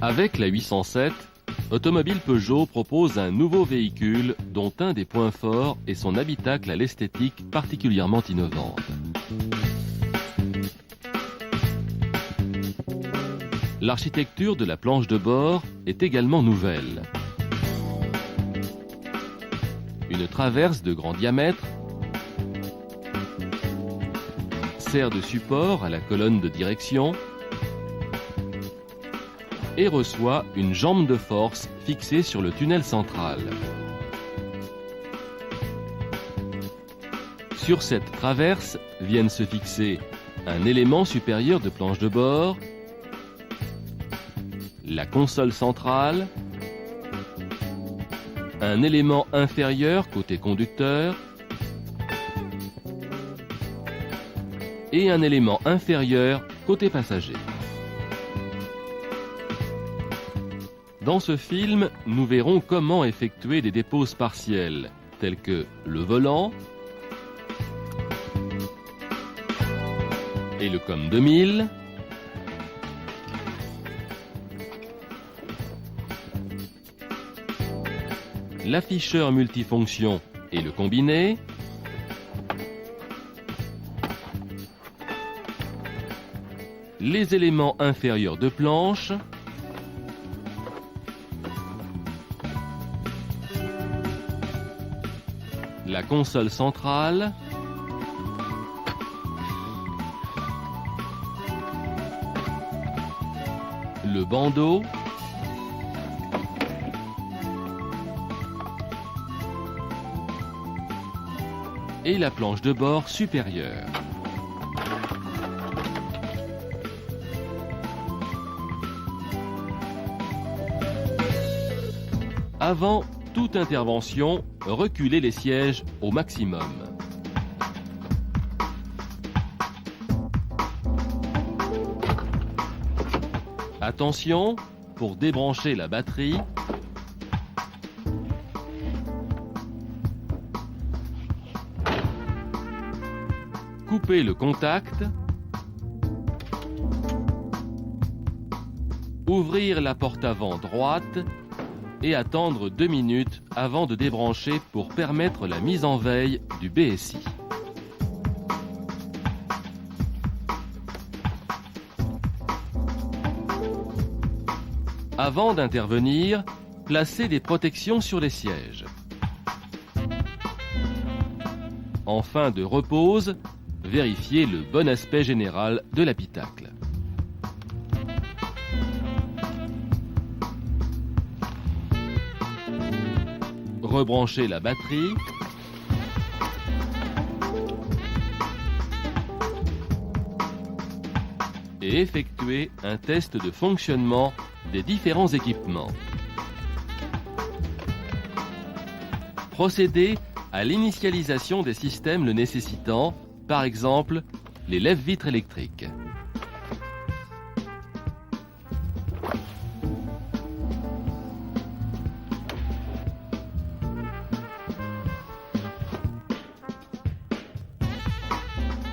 Avec la 807, Automobile Peugeot propose un nouveau véhicule dont un des points forts est son habitacle à l'esthétique particulièrement innovante. L'architecture de la planche de bord est également nouvelle. Une traverse de grand diamètre sert de support à la colonne de direction et reçoit une jambe de force fixée sur le tunnel central. Sur cette traverse viennent se fixer un élément supérieur de planche de bord, la console centrale, un élément inférieur côté conducteur et un élément inférieur côté passager. Dans ce film, nous verrons comment effectuer des déposes partielles, telles que le volant et le COM 2000, l'afficheur multifonction et le combiné, les éléments inférieurs de planche, la console centrale, le bandeau, et la planche de bord supérieure. Avant toute intervention, reculez les sièges au maximum. Attention, pour débrancher la batterie, coupez le contact, ouvrir la porte avant droite et attendre 2 minutes avant de débrancher pour permettre la mise en veille du BSI. Avant d'intervenir, placez des protections sur les sièges. En fin de repose, vérifiez le bon aspect général de l'habitacle. Rebranchez la batterie. Et effectuez un test de fonctionnement des différents équipements. Procédez à l'initialisation des systèmes le nécessitant, par exemple les lève-vitres électriques.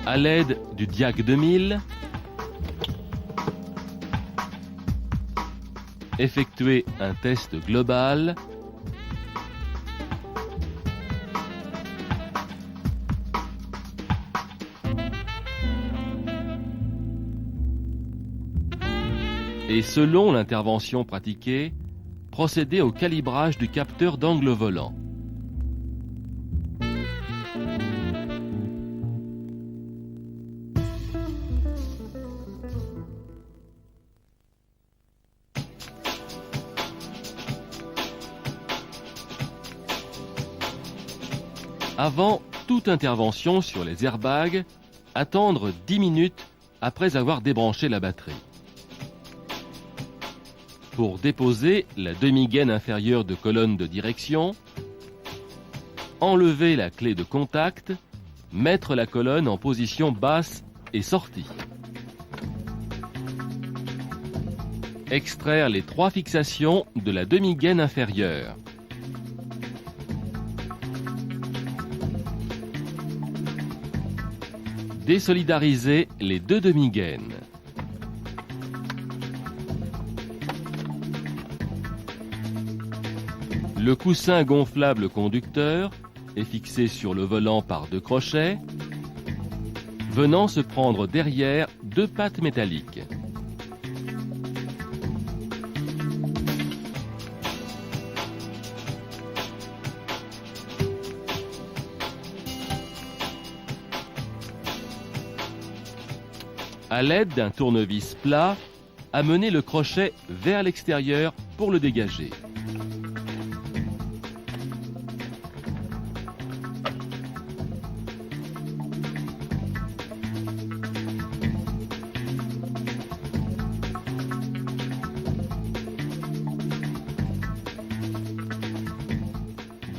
À l'aide du Diag 2000, effectuez un test global et selon l'intervention pratiquée, procédez au calibrage du capteur d'angle volant. Avant toute intervention sur les airbags, attendre 10 minutes après avoir débranché la batterie. Pour déposer la demi-gaine inférieure de colonne de direction, enlever la clé de contact, mettre la colonne en position basse et sortie. Extraire les 3 fixations de la demi-gaine inférieure. Désolidariser les 2 demi-gaines. Le coussin gonflable conducteur est fixé sur le volant par 2 crochets, venant se prendre derrière 2 pattes métalliques. À l'aide d'un tournevis plat, amenez le crochet vers l'extérieur pour le dégager.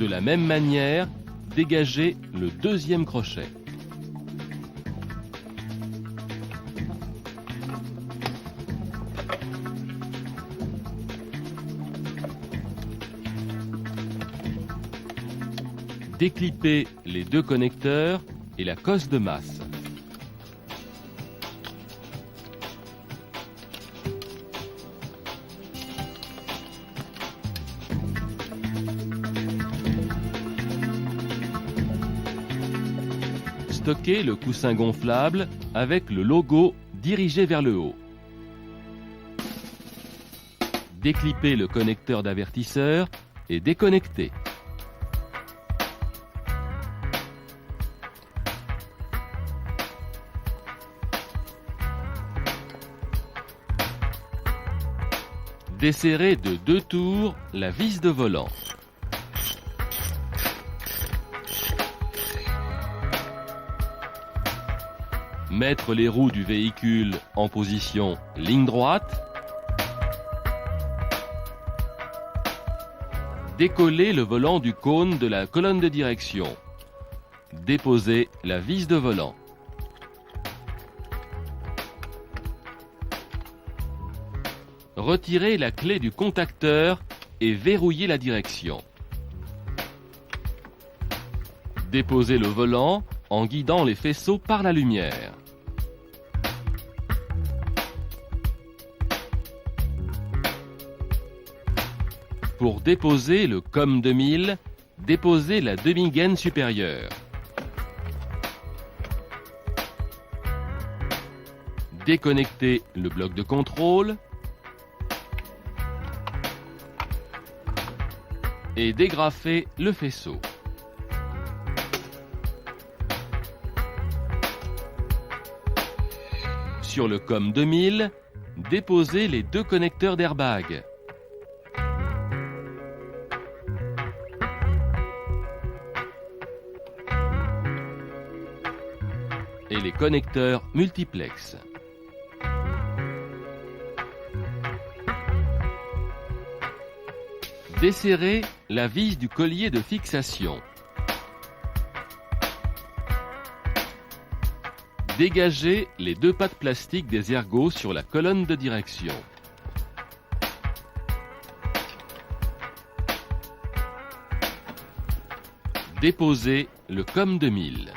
De la même manière, dégagez le 2e crochet. Déclipez les 2 connecteurs et la cosse de masse. Stockez le coussin gonflable avec le logo dirigé vers le haut. Déclipez le connecteur d'avertisseur et déconnectez. Desserrez de 2 tours la vis de volant. Mettre les roues du véhicule en position ligne droite. Décoller le volant du cône de la colonne de direction. Déposer la vis de volant. Retirez la clé du contacteur et verrouillez la direction. Déposez le volant en guidant les faisceaux par la lumière. Pour déposer le COM 2000, déposez la demi-gaine supérieure. Déconnectez le bloc de contrôle et dégrafez le faisceau. Sur le COM 2000, déposez les 2 connecteurs d'airbag. Et les connecteurs multiplex. Desserrez la vis du collier de fixation. Dégagez les 2 pattes plastiques des ergots sur la colonne de direction. Déposez le COM 2000.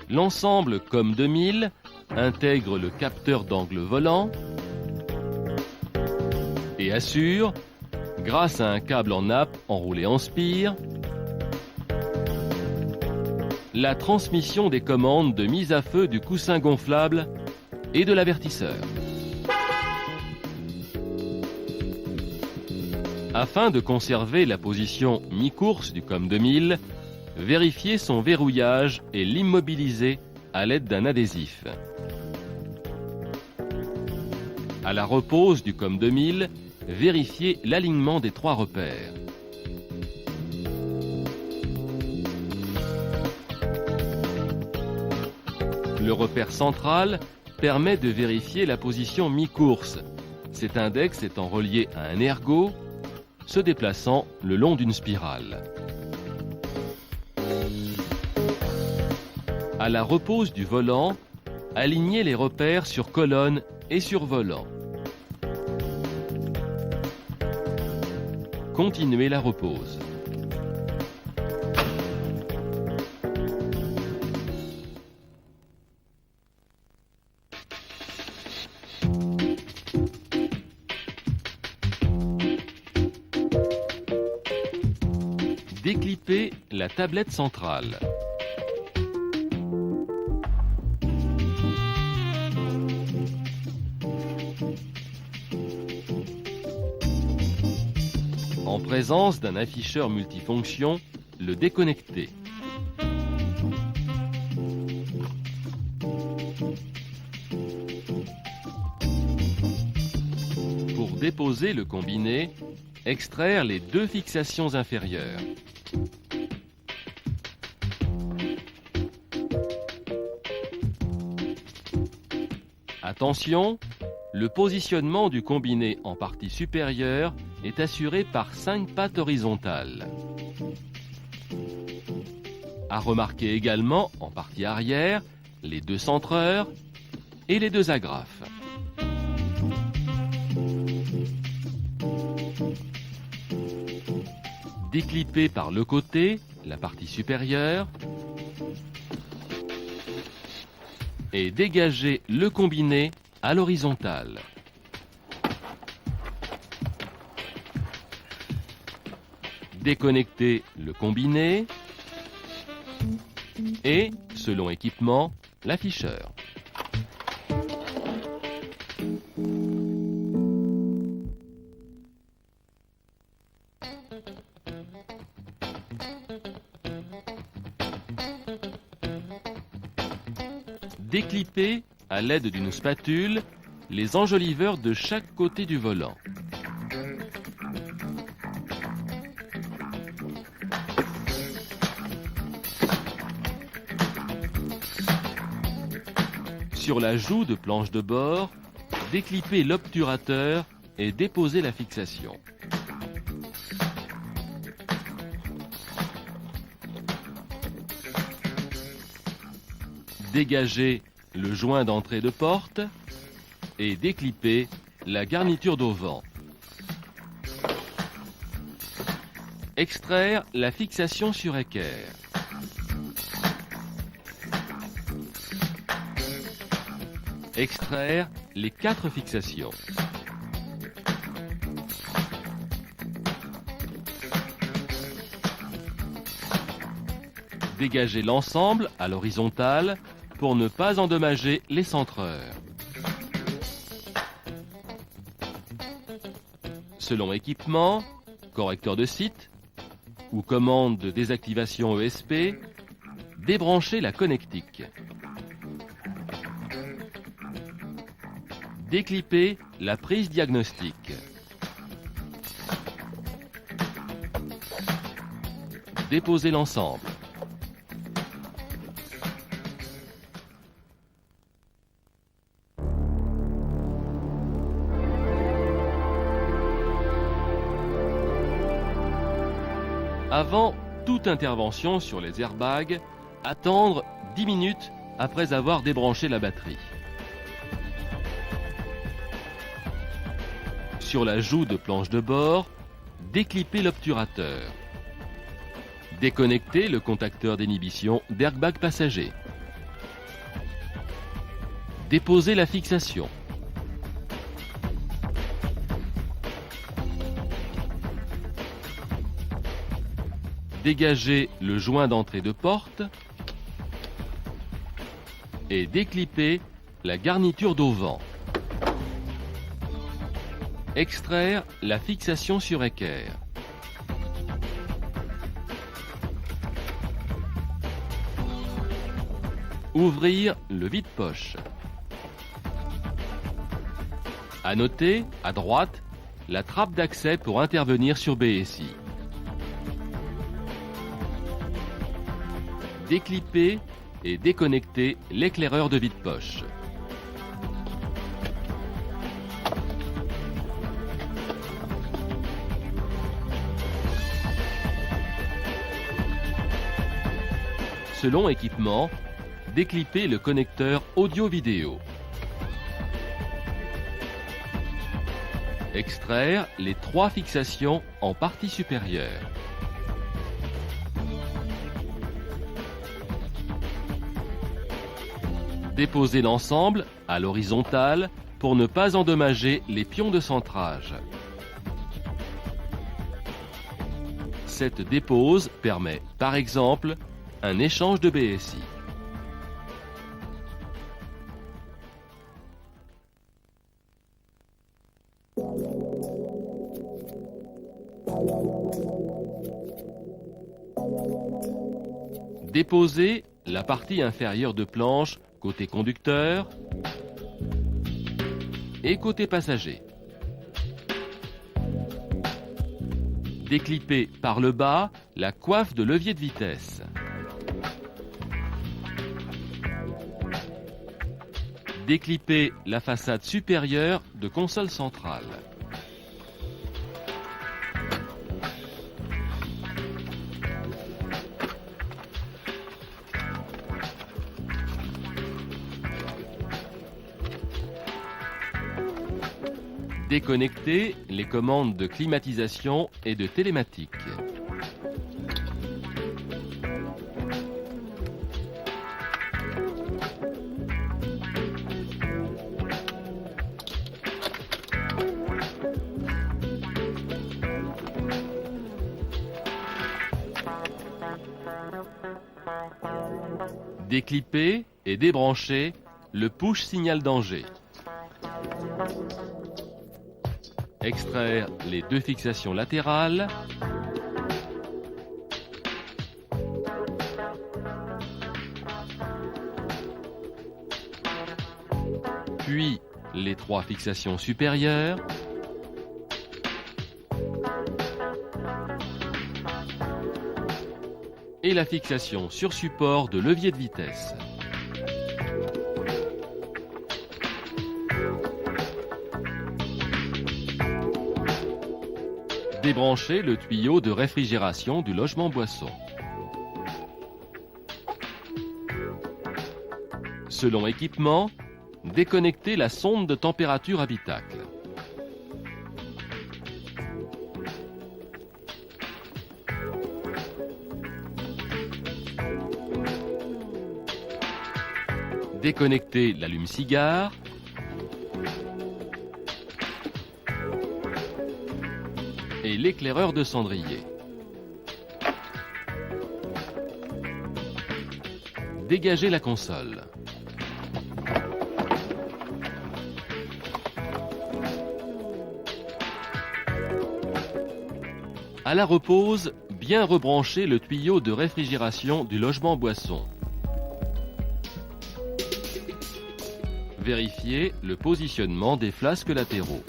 L'ensemble COM 2000 intègre le capteur d'angle volant et assure, grâce à un câble en nappe enroulé en spire, la transmission des commandes de mise à feu du coussin gonflable et de l'avertisseur. Afin de conserver la position mi-course du COM 2000, vérifiez son verrouillage et l'immobiliser à l'aide d'un adhésif. À la repose du COM 2000, vérifiez l'alignement des 3 repères. Le repère central permet de vérifier la position mi-course, cet index étant relié à un ergot, se déplaçant le long d'une spirale. À la repose du volant, alignez les repères sur colonne et sur volant. Continuez la repose. Déclipper la tablette centrale. En présence d'un afficheur multifonction, le déconnecter. Pour déposer le combiné, extraire les deux fixations inférieures. Attention, le positionnement du combiné en partie supérieure est assuré par 5 pattes horizontales. À remarquer également, en partie arrière, les 2 centreurs et les 2 agrafes. Déclipper par le côté, la partie supérieure, et dégager le combiné à l'horizontale. Déconnecter le combiné et, selon équipement, l'afficheur. Déclipper, à l'aide d'une spatule, les enjoliveurs de chaque côté du volant. Sur la joue de planche de bord, déclipper l'obturateur et déposer la fixation. Dégager le joint d'entrée de porte et déclipper la garniture d'auvent. Extraire la fixation sur équerre. Extraire les 4 fixations. Dégager l'ensemble à l'horizontale pour ne pas endommager les centreurs. Selon équipement, correcteur de site ou commande de désactivation ESP, débrancher la connectique. Déclipper la prise diagnostique. Déposer l'ensemble. Avant toute intervention sur les airbags, attendre 10 minutes après avoir débranché la batterie. Sur la joue de planche de bord, déclipper l'obturateur. Déconnecter le contacteur d'inhibition d'airbag passager. Déposer la fixation. Dégager le joint d'entrée de porte et déclipper la garniture d'auvent. Extraire la fixation sur équerre. Ouvrir le vide-poche. À noter, à droite, la trappe d'accès pour intervenir sur BSI. Déclipper et déconnecter l'éclaireur de vide-poche. Selon équipement, déclipper le connecteur audio-vidéo. Extraire les 3 fixations en partie supérieure. Déposer l'ensemble à l'horizontale pour ne pas endommager les pions de centrage. Cette dépose permet, par exemple, un échange de BSI. Déposer la partie inférieure de planche côté conducteur et côté passager. Déclipper par le bas la coiffe de levier de vitesse. Déclipper la façade supérieure de console centrale. Déconnecter les commandes de climatisation et de télématique. Déclipper et débrancher le push signal danger. Extraire les deux fixations latérales. Puis les trois fixations supérieures. Et la fixation sur support de levier de vitesse. Débrancher le tuyau de réfrigération du logement boisson. Selon équipement, déconnecter la sonde de température habitacle. Déconnecter l'allume-cigare. Et l'éclaireur de cendrier. Dégager la console. À la repose, bien rebrancher le tuyau de réfrigération du logement boisson. Vérifier le positionnement des flasques latéraux.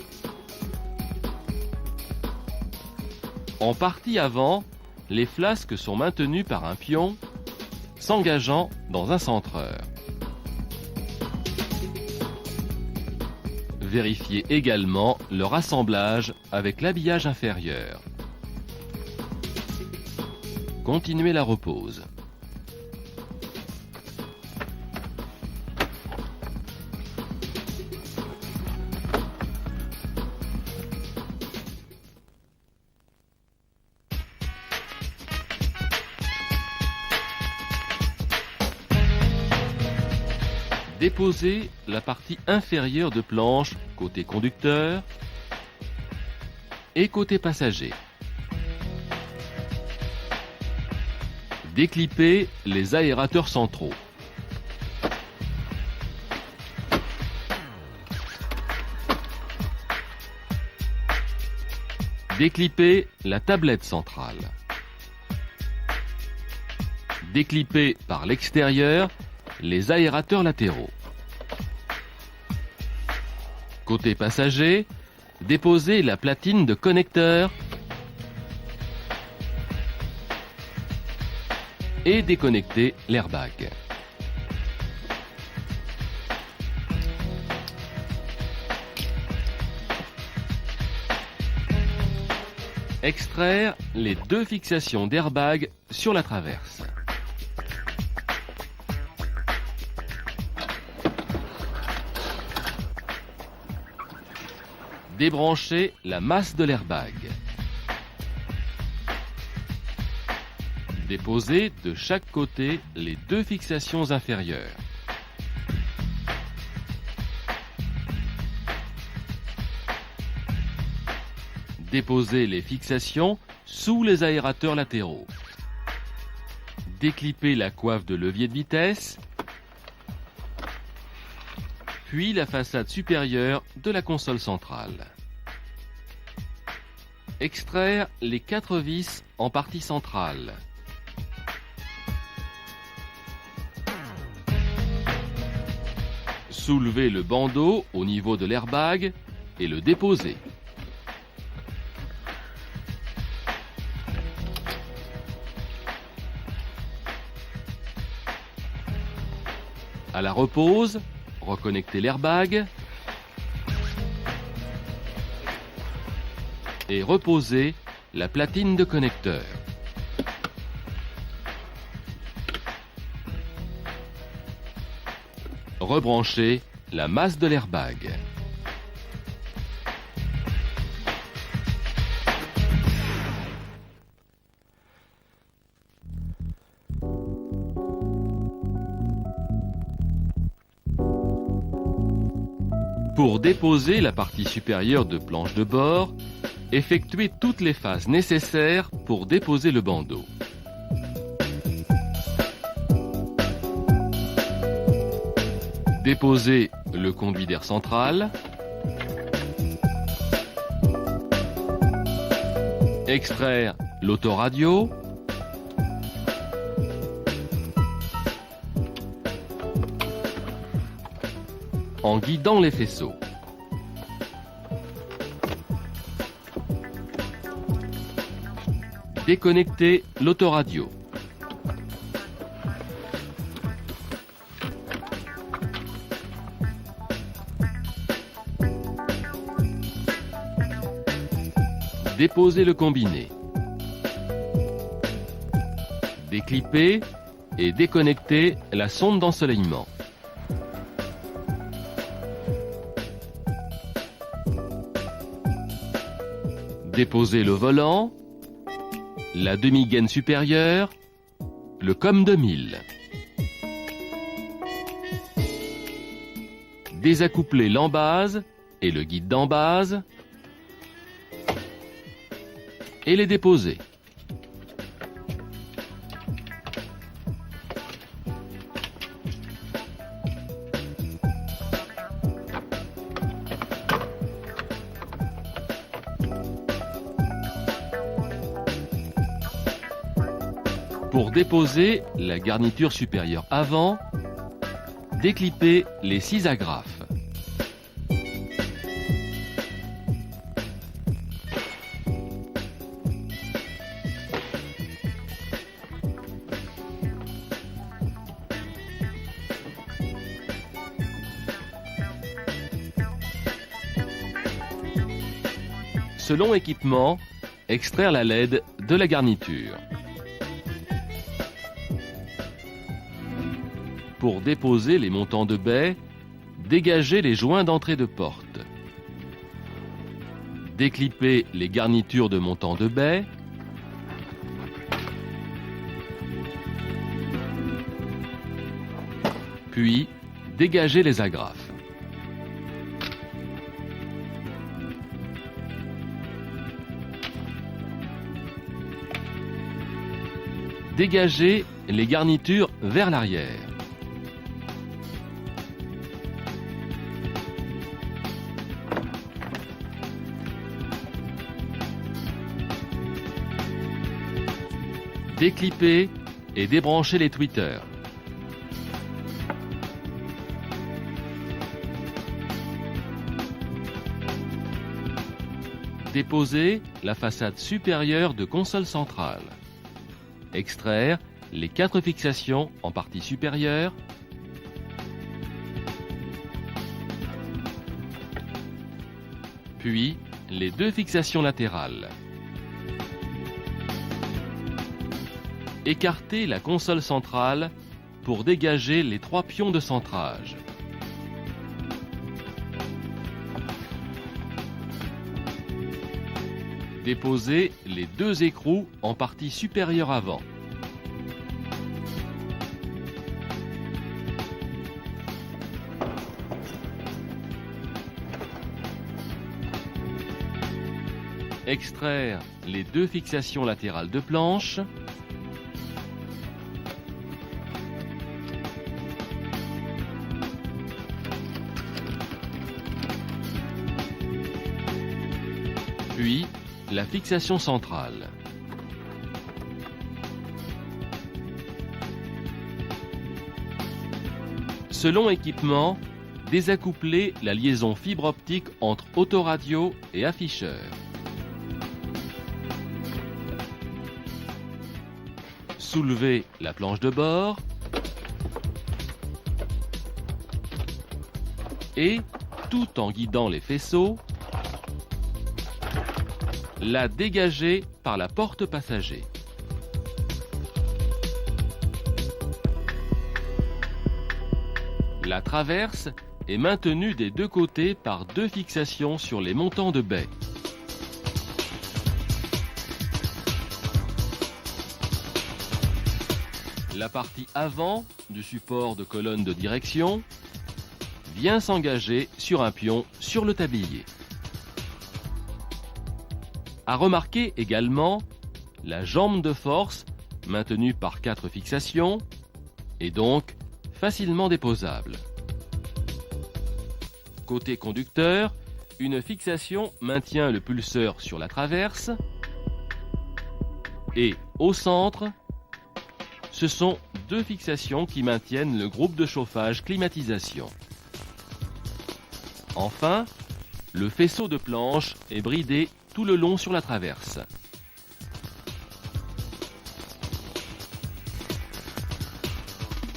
En partie avant, les flasques sont maintenues par un pion s'engageant dans un centreur. Vérifiez également leur assemblage avec l'habillage inférieur. Continuez la repose. Déposer la partie inférieure de planche côté conducteur et côté passager. Déclipper les aérateurs centraux. Déclipper la tablette centrale. Déclipper par l'extérieur les aérateurs latéraux. Côté passager, déposer la platine de connecteur et déconnecter l'airbag. Extraire les deux fixations d'airbag sur la traverse. Débrancher la masse de l'airbag. Déposer de chaque côté les deux fixations inférieures. Déposer les fixations sous les aérateurs latéraux. Déclipez la coiffe de levier de vitesse, puis la façade supérieure de la console centrale. Extraire les 4 vis en partie centrale. Soulevez le bandeau au niveau de l'airbag et le déposer. À la repose, reconnectez l'airbag et reposez la platine de connecteur. Rebranchez la masse de l'airbag. Pour déposer la partie supérieure de planche de bord, effectuez toutes les phases nécessaires pour déposer le bandeau. Déposer le conduit d'air central. Extraire l'autoradio. En guidant les faisceaux. Déconnecter l'autoradio. Déposer le combiné. Déclipper et déconnecter la sonde d'ensoleillement. Déposer le volant, la demi-gaine supérieure, le COM 2000. Désaccoupler l'embase et le guide d'embase et les déposer. Pour déposer la garniture supérieure avant, déclipez les 6 agrafes. Selon équipement, extraire la LED de la garniture. Pour déposer les montants de baie, dégagez les joints d'entrée de porte. Déclipez les garnitures de montants de baie. Puis, dégagez les agrafes. Dégagez les garnitures vers l'arrière. Déclipez et débranchez les tweeters. Déposez la façade supérieure de console centrale. Extraire les 4 fixations en partie supérieure. Puis les 2 fixations latérales. Écartez la console centrale pour dégager les 3 pions de centrage. Déposez les 2 écrous en partie supérieure avant. Extraire les 2 fixations latérales de planche. Puis la fixation centrale. Selon équipement, désaccoupler la liaison fibre optique entre autoradio et afficheur. Soulever la planche de bord et, tout en guidant les faisceaux, la dégager par la porte passager. La traverse est maintenue des 2 côtés par 2 fixations sur les montants de baie. La partie avant du support de colonne de direction vient s'engager sur un pion sur le tablier. À remarquer également la jambe de force maintenue par 4 fixations et donc facilement déposable. Côté conducteur, une fixation maintient le pulseur sur la traverse et au centre, ce sont 2 fixations qui maintiennent le groupe de chauffage climatisation. Enfin, le faisceau de planche est bridé tout le long sur la traverse.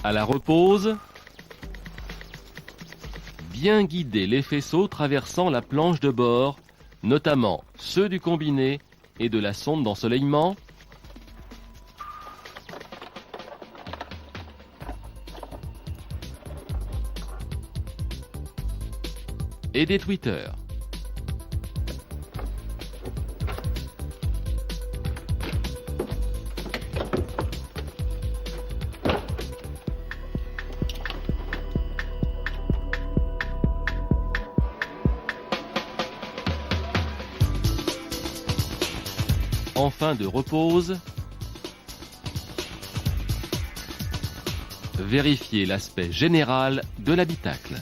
À la repose, bien guider les faisceaux traversant la planche de bord, notamment ceux du combiné et de la sonde d'ensoleillement, et des tweeters. En fin de repose, vérifiez l'aspect général de l'habitacle.